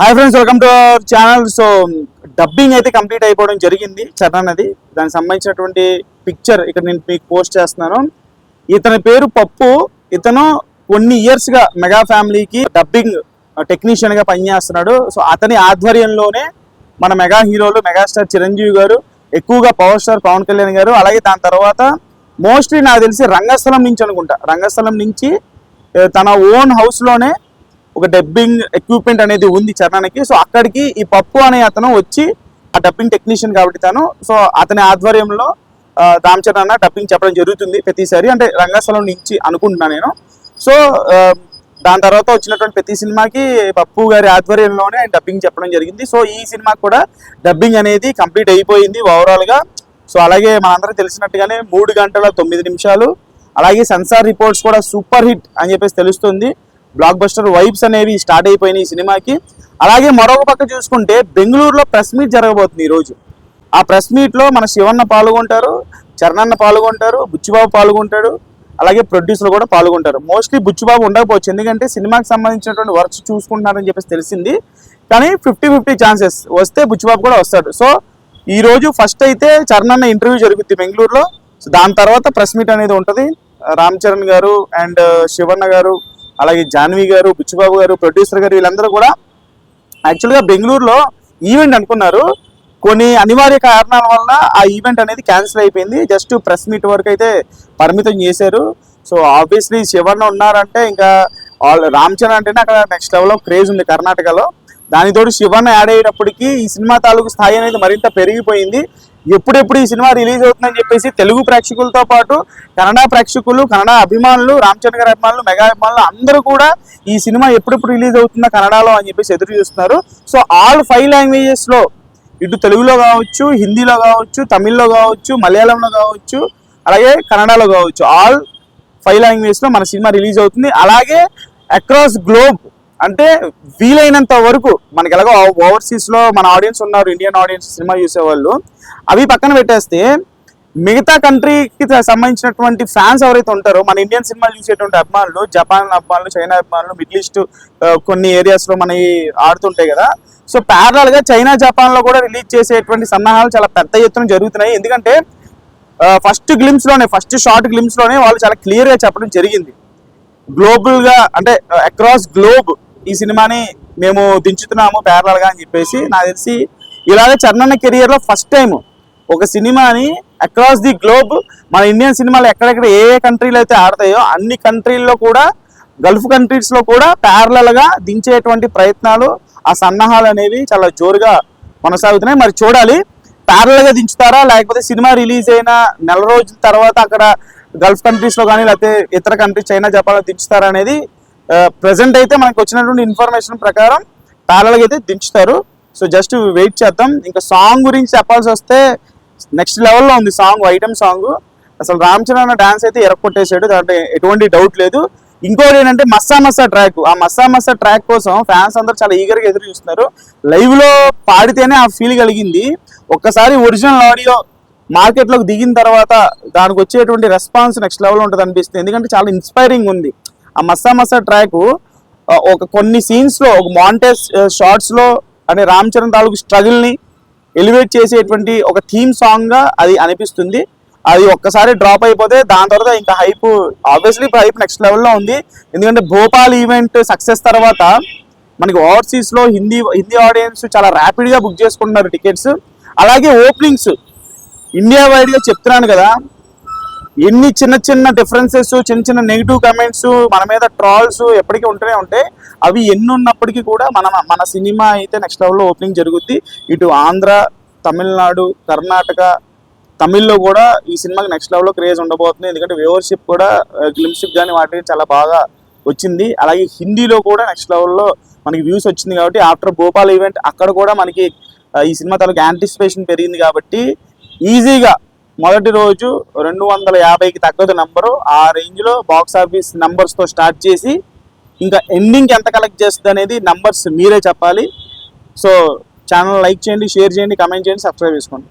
Hi friends, welcome to our channel. So dubbing అయితే complete అయిపోవడం జరిగింది చరణ్ అది. దానికి సంబంధించినటువంటి పిక్చర్ ఇక్కడ నేను మీకు పోస్ట్ చేస్తున్నాను. ఇతని పేరు పప్పు. ఇతను కొన్ని ఇయర్స్గా మెగా ఫ్యామిలీకి డబ్బింగ్ టెక్నీషియన్గా పనిచేస్తున్నాడు. సో అతని ఆధ్వర్యంలోనే మన మెగా హీరోలు మెగాస్టార్ చిరంజీవి గారు, ఎక్కువగా పవర్ స్టార్ పవన్ కళ్యాణ్ గారు, అలాగే దాని తర్వాత మోస్ట్లీ నాకు తెలిసి రంగస్థలం నుంచి అనుకుంటా, రంగస్థలం నుంచి తన ఓన్ హౌస్లోనే ఒక డబ్బింగ్ ఎక్విప్మెంట్ అనేది ఉంది చరణ్కి. సో అక్కడికి ఈ పప్పు అనే అతను వచ్చి ఆ డబ్బింగ్ టెక్నీషియన్ కాబట్టి తను, సో అతని ఆధ్వర్యంలో రామ్ చరణ్ అన్న డబ్బింగ్ చెప్పడం జరుగుతుంది ప్రతిసారి, అంటే రంగస్థలం నుంచి అనుకుంటున్నాను నేను. సో దాని తర్వాత వచ్చినటువంటి ప్రతి సినిమాకి పప్పు గారి ఆధ్వర్యంలోనే డబ్బింగ్ చెప్పడం జరిగింది. సో ఈ సినిమాకి కూడా డబ్బింగ్ అనేది కంప్లీట్ అయిపోయింది ఓవరాల్గా. సో అలాగే మనందరం తెలిసినట్టుగానే 3 గంటల 9 నిమిషాలు, అలాగే సెన్సార్ రిపోర్ట్స్ కూడా సూపర్ హిట్ అని చెప్పేసి తెలుస్తుంది. బ్లాక్ బస్టర్ వైబ్స్ అనేవి స్టార్ట్ అయిపోయినాయి ఈ సినిమాకి. అలాగే మరొక పక్క చూసుకుంటే బెంగళూరులో ప్రెస్ మీట్ జరగబోతుంది ఈరోజు. ఆ ప్రెస్ మీట్లో మన శివన్న పాల్గొంటారు, చరణన్న పాల్గొంటారు, బుచ్చిబాబు పాల్గొంటాడు, అలాగే ప్రొడ్యూసర్ కూడా పాల్గొంటారు. మోస్ట్లీ బుచ్చిబాబు ఉండకపోవచ్చు, ఎందుకంటే సినిమాకి సంబంధించినటువంటి వర్క్స్ చూసుకుంటున్నారని చెప్పేసి తెలిసింది. కానీ 50-50 ఛాన్సెస్, వస్తే బుచ్చిబాబు కూడా వస్తాడు. సో ఈ రోజు ఫస్ట్ అయితే చరణన్న ఇంటర్వ్యూ జరుగుద్ది బెంగళూరులో. సో దాని తర్వాత ప్రెస్ మీట్ అనేది ఉంటుంది. రామ్ చరణ్ గారు అండ్ శివన్న గారు, అలాగే జాన్వి గారు, బుచ్చిబాబు గారు, ప్రొడ్యూసర్ గారు, వీళ్ళందరూ కూడా యాక్చువల్గా బెంగళూరులో ఈవెంట్ అనుకున్నారు. కొన్ని అనివార్య కారణాల వల్ల ఆ ఈవెంట్ అనేది క్యాన్సిల్ అయిపోయింది. జస్ట్ ప్రెస్ మీట్ వరకు అయితే పరిమితం చేశారు. సో ఆబ్వియస్లీ శివన్న ఉన్నారంటే ఇంకా రామ్ చరణ్ అంటేనే అక్కడ నెక్స్ట్ లెవెల్లో క్రేజ్ ఉంది కర్ణాటకలో. దానితోటి శివన్న యాడ్ అయ్యేటప్పటికి ఈ సినిమా తాలూకు స్థాయి అనేది మరింత పెరిగిపోయింది. ఎప్పుడెప్పుడు ఈ సినిమా రిలీజ్ అవుతుందని చెప్పేసి తెలుగు ప్రేక్షకులతో పాటు కన్నడ ప్రేక్షకులు, కన్నడ అభిమానులు, రామ్ చరణ్ గారి అభిమానులు, మెగా అభిమానులు అందరూ కూడా ఈ సినిమా ఎప్పుడెప్పుడు రిలీజ్ అవుతుందా కన్నడలో అని చెప్పేసి ఎదురు చూస్తున్నారు. సో ఆల్ 5 లాంగ్వేజెస్లో, ఇటు తెలుగులో కావచ్చు, హిందీలో కావచ్చు, తమిళ్లో కావచ్చు, మలయాళంలో కావచ్చు, అలాగే కన్నడలో కావచ్చు, ఆల్ 5 లాంగ్వేజెస్లో మన సినిమా రిలీజ్ అవుతుంది. అలాగే అక్రాస్ గ్లోబ్, అంటే వీలైనంత వరకు మనకి ఎలాగో ఓవర్సీస్లో మన ఆడియన్స్ ఉన్నారు, ఇండియన్ ఆడియన్స్ సినిమా చూసేవాళ్ళు, అవి పక్కన పెట్టేస్తే మిగతా కంట్రీకి సంబంధించినటువంటి ఫ్యాన్స్ ఎవరైతే ఉంటారో, మన ఇండియన్ సినిమాలు చూసేటువంటి అభిమానులు, జపాన్ అభిమానులు, చైనా అభిమానులు, మిడిల్ ఈస్ట్ కొన్ని ఏరియాస్లో మనవి ఆడుతుంటాయి కదా. సో ప్యారలల్గా చైనా, జపాన్లో కూడా రిలీజ్ చేసేటువంటి సన్నాహాలు చాలా పెద్ద ఎత్తున జరుగుతున్నాయి. ఎందుకంటే ఫస్ట్ షార్ట్ గ్లిమ్స్లోనే వాళ్ళు చాలా క్లియర్గా చెప్పడం జరిగింది, గ్లోబల్గా అంటే అక్రాస్ గ్లోబ్ ఈ సినిమాని మేము దించుతున్నాము ప్యారలల్గా అని చెప్పేసి. నాకు తెలిసి ఇలాగే చరణ్ కెరియర్లో ఫస్ట్ టైం ఒక సినిమాని అక్రాస్ ది గ్లోబ్, మన ఇండియన్ సినిమాలు ఎక్కడెక్కడ ఏ కంట్రీలు అయితే ఆడతాయో అన్ని కంట్రీల్లో కూడా, గల్ఫ్ కంట్రీస్లో కూడా ప్యారలల్గా దించేటువంటి ప్రయత్నాలు, ఆ సన్నాహాలు అనేవి చాలా జోరుగా కొనసాగుతున్నాయి. మరి చూడాలి, ప్యారలల్గా దించుతారా లేకపోతే సినిమా రిలీజ్ అయిన నెల రోజుల తర్వాత అక్కడ గల్ఫ్ కంట్రీస్లో కానీ లేకపోతే ఇతర కంట్రీస్ చైనా, జపాన్లో దించుతారా అనేది ప్రజెంట్ అయితే మనకు వచ్చినటువంటి ఇన్ఫర్మేషన్ ప్రకారం ప్యారలల్గా అయితే దించుతారు. సో జస్ట్ వెయిట్ చేద్దాం. ఇంకా సాంగ్ గురించి చెప్పాల్సి వస్తే నెక్స్ట్ లెవెల్లో ఉంది సాంగ్, ఐటమ్ సాంగ్. అసలు రామ్ చరణ్ డాన్స్ అయితే ఎరక్కొట్టేసాడు, దాంట్లో ఎటువంటి డౌట్ లేదు. ఇంకోటి ఏంటంటే మస్సా మస్సా ట్రాక్, ఆ మస్సా మస్సా ట్రాక్ కోసం ఫ్యాన్స్ అందరూ చాలా ఈగర్గా ఎదురు చూస్తున్నారు. లైవ్లో పాడితేనే ఆ ఫీల్ కలిగింది. ఒక్కసారి ఒరిజినల్ ఆడియో మార్కెట్లోకి దిగిన తర్వాత దానికి వచ్చేటువంటి రెస్పాన్స్ నెక్స్ట్ లెవెల్లో ఉంటుంది అనిపిస్తుంది. ఎందుకంటే చాలా ఇన్స్పైరింగ్ ఉంది ఆ మస్సా మస్సా ట్రాక్. ఒక కొన్ని సీన్స్లో, ఒక మాంటేజ్ షార్ట్స్లో అంటే రామ్ చరణ్ తాలూకు స్ట్రగుల్ని ఎలివేట్ చేసేటువంటి ఒక థీమ్ సాంగ్గా అది అనిపిస్తుంది. అది ఒక్కసారి డ్రాప్ అయిపోతే దాని తర్వాత ఇంకా హైప్, ఆబ్వియస్లీ హైప్ నెక్స్ట్ లెవెల్లో ఉంది. ఎందుకంటే భోపాల్ ఈవెంట్ సక్సెస్ తర్వాత మనకి ఓవర్సీస్లో హిందీ ఆడియన్స్ చాలా ర్యాపిడ్గా బుక్ చేసుకుంటున్నారు టికెట్స్. అలాగే ఓపెనింగ్స్ ఇండియా వైడ్గా చెప్తున్నాను కదా, ఎన్ని చిన్న చిన్న డిఫరెన్సెస్, చిన్న చిన్న నెగిటివ్ కమెంట్స్, మన మీద ట్రాల్స్ ఎప్పటికీ ఉంటూనే ఉంటాయి. అవి ఎన్ని ఉన్నప్పటికీ కూడా మన సినిమా అయితే నెక్స్ట్ లెవెల్లో ఓపెనింగ్ జరుగుద్ది. ఇటు ఆంధ్ర, తమిళనాడు, కర్ణాటక, తమిళ్లో కూడా ఈ సినిమాకి నెక్స్ట్ లెవెల్లో క్రేజ్ ఉండబోతుంది. ఎందుకంటే వ్యూవర్షిప్ కూడా గ్లిమ్షిప్ కానీ వాటికి చాలా బాగా వచ్చింది. అలాగే హిందీలో కూడా నెక్స్ట్ లెవెల్లో మనకి వ్యూస్ వచ్చింది కాబట్టి ఆఫ్టర్ భోపాల్ ఈవెంట్ అక్కడ కూడా మనకి ఈ సినిమా తాలూకు యాంటిసిపేషన్ పెరిగింది. కాబట్టి ఈజీగా మొదటి రోజు 250కి తగ్గదు నెంబరు, ఆ రేంజ్లో బాక్స్ ఆఫీస్ నెంబర్స్తో స్టార్ట్ చేసి ఇంకా ఎండింగ్కి ఎంత కలెక్ట్ చేస్తుంది అనేది నెంబర్స్ మీరే చెప్పాలి. సో ఛానల్ లైక్ చేయండి, షేర్ చేయండి, కమెంట్ చేయండి, సబ్స్క్రైబ్ చేసుకోండి.